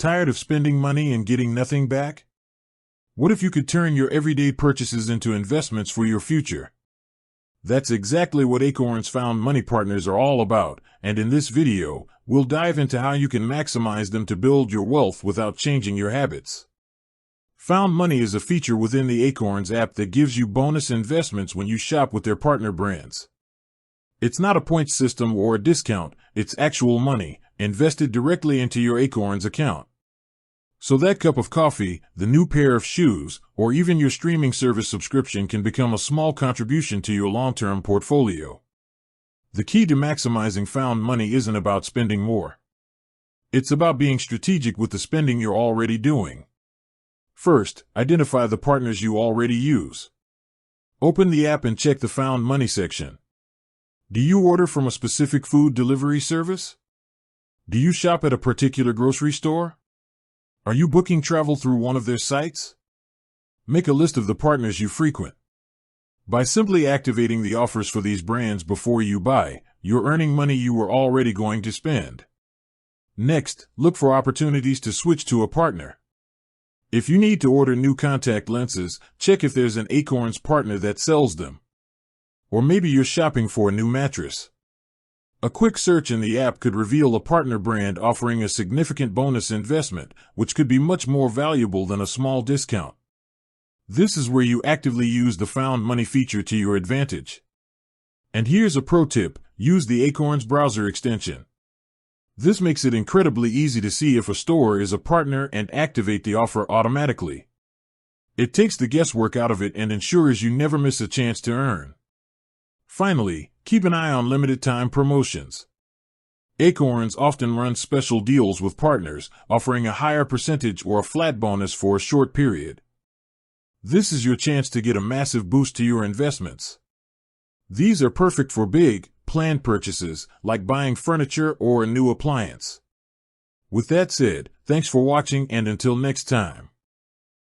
Tired of spending money and getting nothing back? What if you could turn your everyday purchases into investments for your future? That's exactly what Acorns Found Money partners are all about, and in this video, we'll dive into how you can maximize them to build your wealth without changing your habits. Found Money is a feature within the Acorns app that gives you bonus investments when you shop with their partner brands. It's not a points system or a discount, it's actual money, invested directly into your Acorns account. So that cup of coffee, the new pair of shoes, or even your streaming service subscription can become a small contribution to your long-term portfolio. The key to maximizing Found Money isn't about spending more. It's about being strategic with the spending you're already doing. First, identify the partners you already use. Open the app and check the Found Money section. Do you order from a specific food delivery service? Do you shop at a particular grocery store? Are you booking travel through one of their sites? Make a list of the partners you frequent. By simply activating the offers for these brands before you buy, you're earning money you were already going to spend. Next, look for opportunities to switch to a partner. If you need to order new contact lenses, check if there's an Acorns partner that sells them. Or maybe you're shopping for a new mattress. A quick search in the app could reveal a partner brand offering a significant bonus investment, which could be much more valuable than a small discount. This is where you actively use the Found Money feature to your advantage. And here's a pro tip: use the Acorns browser extension. This makes it incredibly easy to see if a store is a partner and activate the offer automatically. It takes the guesswork out of it and ensures you never miss a chance to earn. Finally, keep an eye on limited-time promotions. Acorns often runs special deals with partners, offering a higher percentage or a flat bonus for a short period. This is your chance to get a massive boost to your investments. These are perfect for big, planned purchases, like buying furniture or a new appliance. With that said, thanks for watching, and until next time.